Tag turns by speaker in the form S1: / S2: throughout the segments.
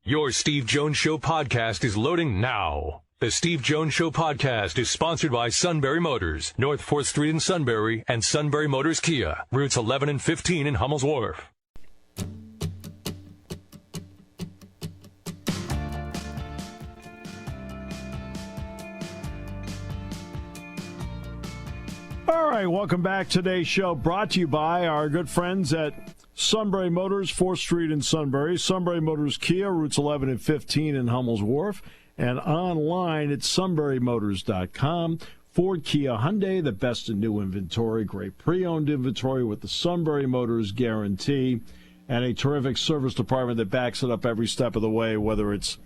S1: Your Steve Jones Show podcast is loading now. The Steve Jones Show podcast is sponsored by Sunbury Motors, North 4th Street in Sunbury, and Sunbury Motors Kia, routes 11 and 15 in Hummel's Wharf.
S2: All right, welcome back. Today's show brought to you by our good friends at Sunbury Motors, 4th Street in Sunbury, Sunbury Motors Kia, routes 11 and 15 in Hummel's Wharf, and online at sunburymotors.com. Ford, Kia, Hyundai, the best in new inventory, great pre-owned inventory with the Sunbury Motors guarantee, and a terrific service department that backs it up every step of the way, whether it's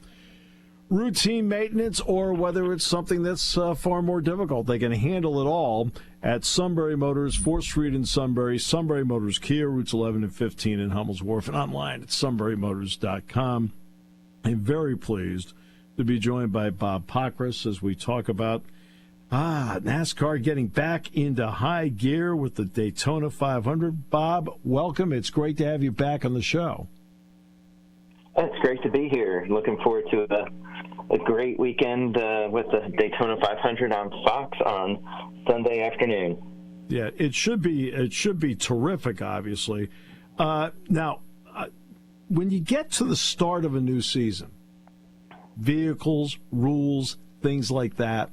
S2: routine maintenance or whether it's something that's far more difficult. They can handle it all at Sunbury Motors, 4th Street in Sunbury, Sunbury Motors Kia, routes 11 and 15 in Hummel's Wharf, and online at sunburymotors.com. I'm very pleased to be joined by Bob Pockrass as we talk about NASCAR getting back into high gear with the Daytona 500. Bob, welcome. It's great to have you back on the show.
S3: It's great to be here. Looking forward to a great weekend with the Daytona 500 on Fox on Sunday afternoon.
S2: Yeah, it should be terrific, obviously. Now, when you get to the start of a new season, vehicles, rules, things like that,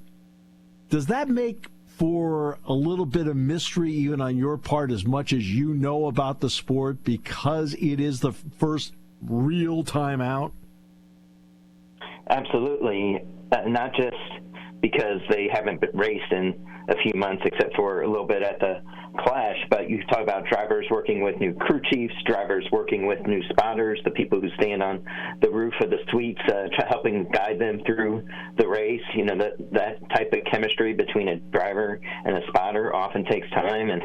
S2: does that make for a little bit of mystery even on your part as much as you know about the sport because it is the first real time out?
S3: Absolutely. Not just because they haven't been raced in a few months except for a little bit at the Clash, but you talk about drivers working with new crew chiefs, drivers working with new spotters, the people who stand on the roof of the suites, helping guide them through the race. You know, that type of chemistry between a driver and a spotter often takes time, and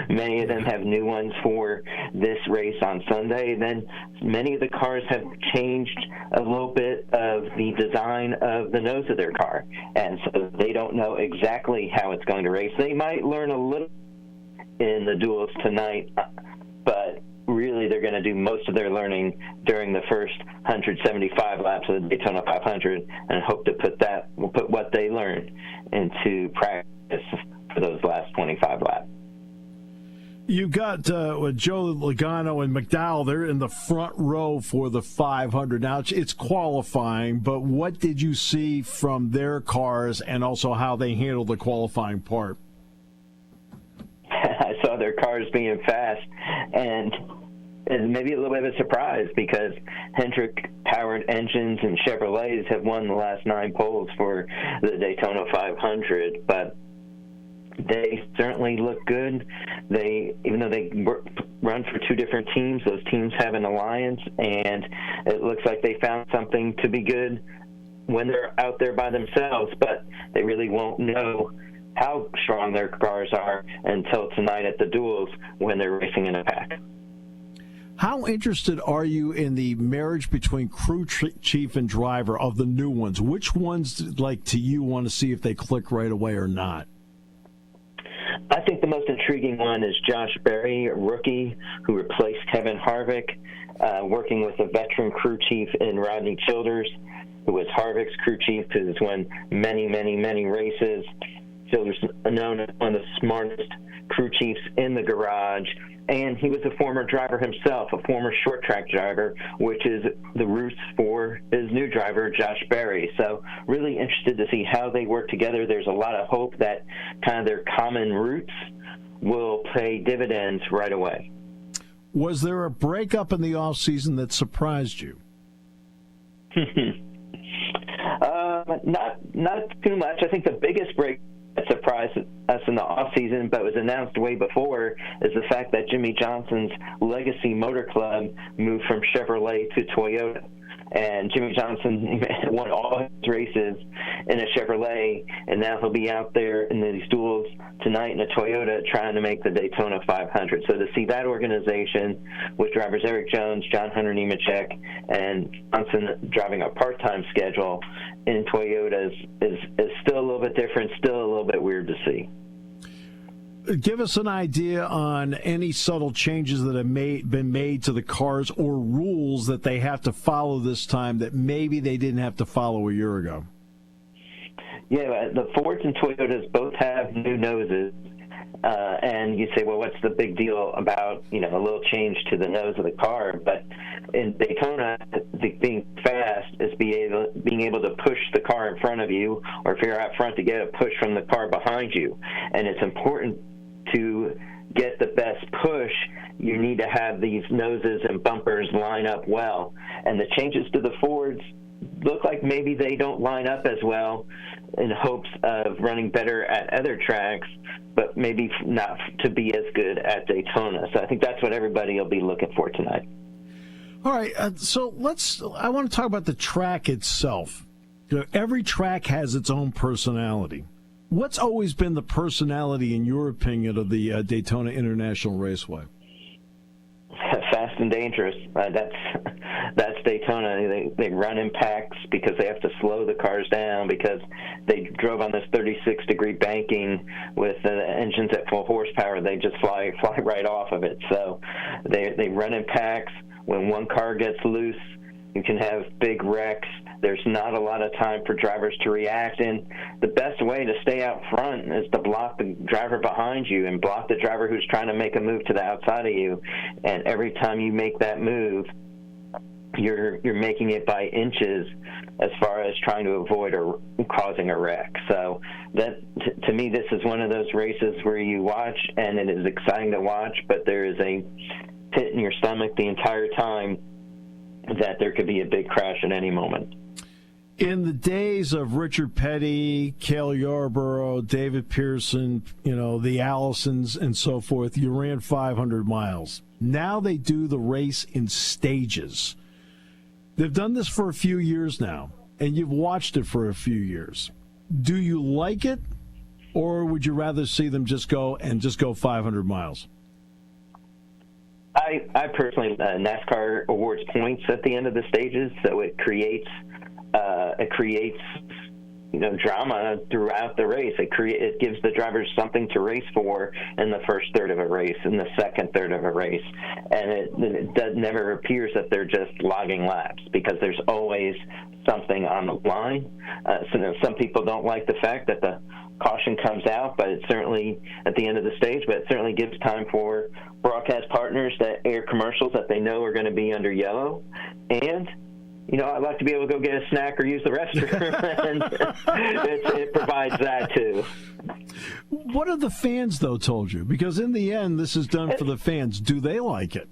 S3: many of them have new ones for this race on Sunday. Then many of the cars have changed a little bit of the design of the nose of their car, and so they don't know exactly how it's going to race. They might learn a little in the duels tonight, but really they're going to do most of their learning during the first 175 laps of the Daytona 500 and hope to put what they learned into practice for those last 25 laps.
S2: You got Joe Logano and McDowell. They're in the front row for the 500. Now, it's qualifying, but what did you see from their cars and also how they handled the qualifying part?
S3: I saw their cars being fast, and maybe a little bit of a surprise because Hendrick-powered engines and Chevrolets have won the last 9 poles for the Daytona 500, but they certainly look good. Even though they run for 2 different teams, those teams have an alliance, and it looks like they found something to be good when they're out there by themselves, but they really won't know how strong their cars are until tonight at the duels when they're racing in a pack.
S2: How interested are you in the marriage between crew chief and driver of the new ones? Which ones, to you, want to see if they click right away or not?
S3: I think the most intriguing one is Josh Berry, a rookie who replaced Kevin Harvick, working with a veteran crew chief in Rodney Childers, who was Harvick's crew chief, who has won many, many, many races. Childers known as one of the smartest crew chiefs in the garage, and he was a former driver himself, a former short track driver, which is the roots for his new driver, Josh Berry. So really interested to see how they work together. There's a lot of hope that kind of their common roots will pay dividends right away.
S2: Was there a breakup in the offseason that surprised you?
S3: Not too much. I think the biggest break that surprised us in the offseason, but was announced way before, is the fact that Jimmy Johnson's Legacy Motor Club moved from Chevrolet to Toyota. And Jimmy Johnson won all his races in a Chevrolet, and now he'll be out there in these duels tonight in a Toyota trying to make the Daytona 500. So to see that organization with drivers Eric Jones, John Hunter Nemechek, and Johnson driving a part-time schedule in Toyotas is still a little bit different, still a little bit weird to see.
S2: give us an idea on any subtle changes that have been made to the cars or rules that they have to follow this time that maybe they didn't have to follow a year ago.
S3: Yeah, the Fords and Toyotas both have new noses. And you say, well, what's the big deal about, a little change to the nose of the car? But in Daytona, being fast is being able to push the car in front of you, or if you're out front, to get a push from the car behind you. And it's important to get the best push. You need to have these noses and bumpers line up well. And the changes to the Fords look like maybe they don't line up as well in hopes of running better at other tracks, but maybe not to be as good at Daytona. So I think that's what everybody will be looking for tonight.
S2: All right, so I want to talk about the track itself. Every track has its own personality. What's always been the personality, in your opinion, of the Daytona International Raceway?
S3: Fast and dangerous. That's Daytona. They run in packs because they have to slow the cars down because they drove on this 36-degree banking with engines at full horsepower. They just fly right off of it. So they run in packs. When one car gets loose, you can have big wrecks. There's not a lot of time for drivers to react, and the best way to stay out front is to block the driver behind you and block the driver who's trying to make a move to the outside of you. And every time you make that move, you're making it by inches as far as trying to avoid causing a wreck. So that, to me, this is one of those races where you watch, and it is exciting to watch, but there is a pit in your stomach the entire time that there could be a big crash at any moment.
S2: In the days of Richard Petty, Cale Yarborough, David Pearson, the Allisons and so forth, you ran 500 miles. Now they do the race in stages. They've done this for a few years now, and you've watched it for a few years. Do you like it, or would you rather see them just go 500 miles?
S3: I personally, NASCAR awards points at the end of the stages, so it creates drama throughout the race. It gives the drivers something to race for in the first third of a race, in the second third of a race, and it never appears that they're just logging laps because there's always something on the line. So some people don't like the fact that the caution comes out, but it's certainly at the end of the stage, but it certainly gives time for broadcast partners to air commercials that they know are going to be under yellow. And I'd like to be able to go get a snack or use the restroom, and it provides that too.
S2: What have the fans, though, told you? Because in the end, this is done for the fans. Do they like it?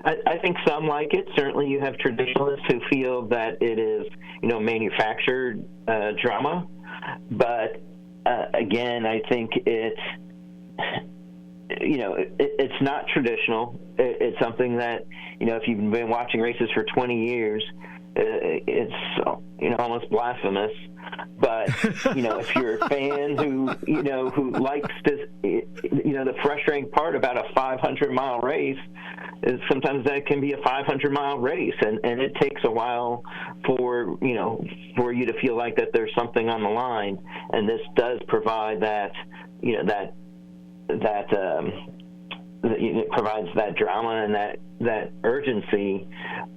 S3: I think some like it. Certainly you have traditionalists who feel that it is, manufactured drama. But, again, I think it's not traditional. It's something that, if you've been watching races for 20 years, it's, almost blasphemous. But, if you're a fan who likes this, the frustrating part about a 500-mile race is sometimes that can be a 500-mile race, and it takes a while for you to feel like that there's something on the line, and this does provide that, it provides that drama and that urgency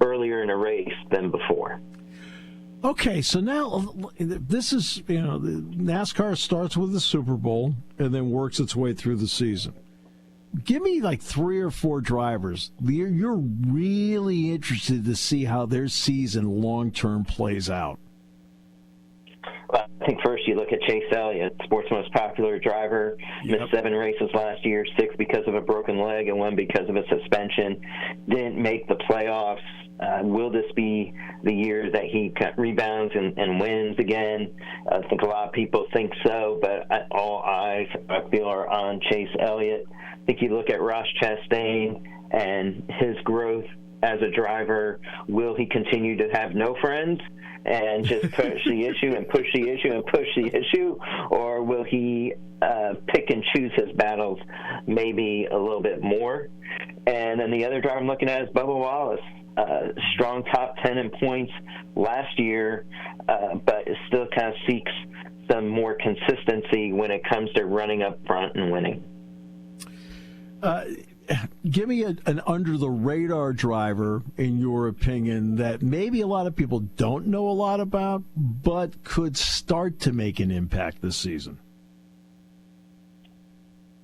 S3: earlier in a race than before.
S2: Okay, so now this is, NASCAR starts with the Super Bowl and then works its way through the season. Give me like 3 or 4 drivers you're really interested to see how their season long-term plays out.
S3: Well, I think first you look at Chase Elliott, sport's most popular driver, missed 7 races last year, 6 because of a broken leg and 1 because of a suspension, didn't make the playoffs. Will this be the year that he rebounds and wins again? I think a lot of people think so, but all eyes, I feel, are on Chase Elliott. I think you look at Ross Chastain and his growth as a driver. Will he continue to have no friends and just push the issue and push the issue and push the issue, or will he pick and choose his battles maybe a little bit more? And then the other driver I'm looking at is Bubba Wallace. Strong top 10 in points last year, but still kind of seeks them more consistency when it comes to running up front and winning.
S2: Give me an under-the-radar driver, in your opinion, that maybe a lot of people don't know a lot about, but could start to make an impact this season.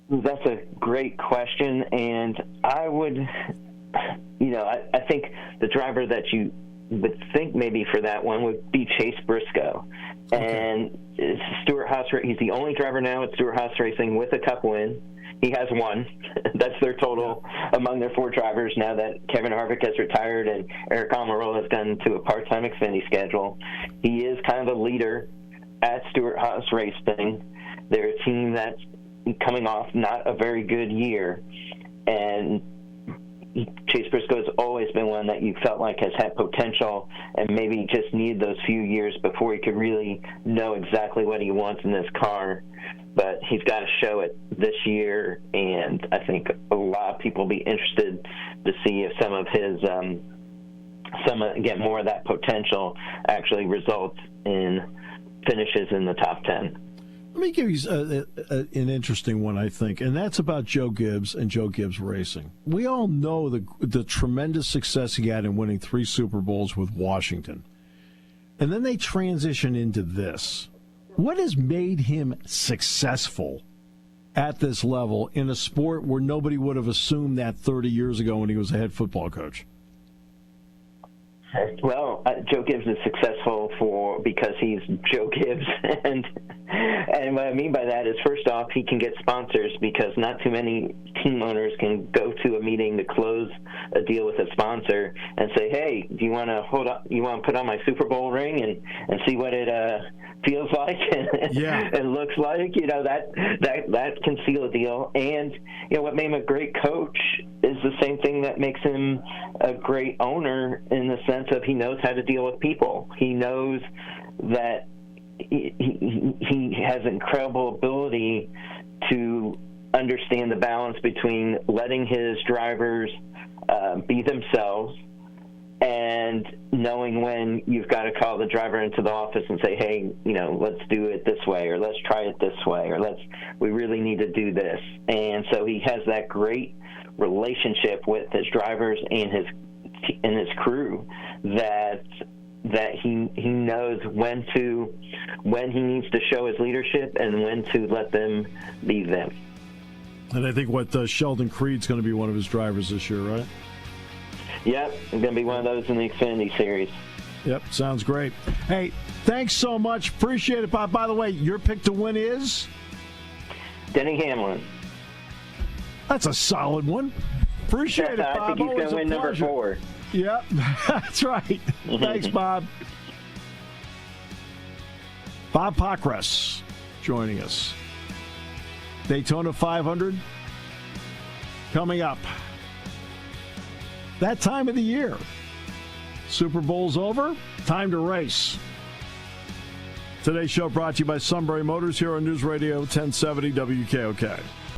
S3: That's a great question, and I would, I think the driver that you would think maybe for that one would be Chase Briscoe. Okay. And Stewart-Haas, he's the only driver now at Stewart-Haas Racing with a Cup win. He has one. That's their total among their 4 drivers now that Kevin Harvick has retired and Eric Almirola has gone to a part-time Xfinity schedule. He is kind of a leader at Stewart-Haas Racing. They're a team that's coming off not a very good year, and Chase Briscoe has always been one that you felt like has had potential and maybe just needed those few years before he could really know exactly what he wants in this car. But he's got to show it this year, and I think a lot of people will be interested to see if some of his, more of that potential actually results in finishes in the top 10.
S2: Let me give you an interesting one, I think, and that's about Joe Gibbs and Joe Gibbs Racing. We all know the tremendous success he had in winning 3 Super Bowls with Washington. And then they transition into this. What has made him successful at this level in a sport where nobody would have assumed that 30 years ago when he was a head football coach?
S3: Well, Joe Gibbs is successful because he's Joe Gibbs, and what I mean by that is, first off, he can get sponsors because not too many team owners can go to a meeting to close a deal with a sponsor and say, "Hey, do you want to put on my Super Bowl ring and see what it feels like and looks like?" That can seal a deal. And what made him a great coach is the same thing that makes him a great owner, in the sense of he knows how to deal with people. He knows that he has incredible ability to understand the balance between letting his drivers be themselves and knowing when you've got to call the driver into the office and say, "Hey, let's do it this way, or let's try it this way, or we really need to do this." And so he has that great relationship with his drivers and his crew that he knows when he needs to show his leadership and when to let them be them.
S2: And I think Sheldon Creed's going to be one of his drivers this year, right?
S3: Yep, I'm going to be one of those in the Xfinity Series.
S2: Yep, sounds great. Hey, thanks so much. Appreciate it, Bob. By the way, your pick to win is?
S3: Denny Hamlin.
S2: That's a solid one. Appreciate it, Bob.
S3: I think he's going to win number 4.
S2: Yep, that's right. Thanks, Bob. Bob Pockrass joining us. Daytona 500 coming up. That time of the year. Super Bowl's over. Time to race. Today's show brought to you by Sunbury Motors here on News Radio 1070 WKOK.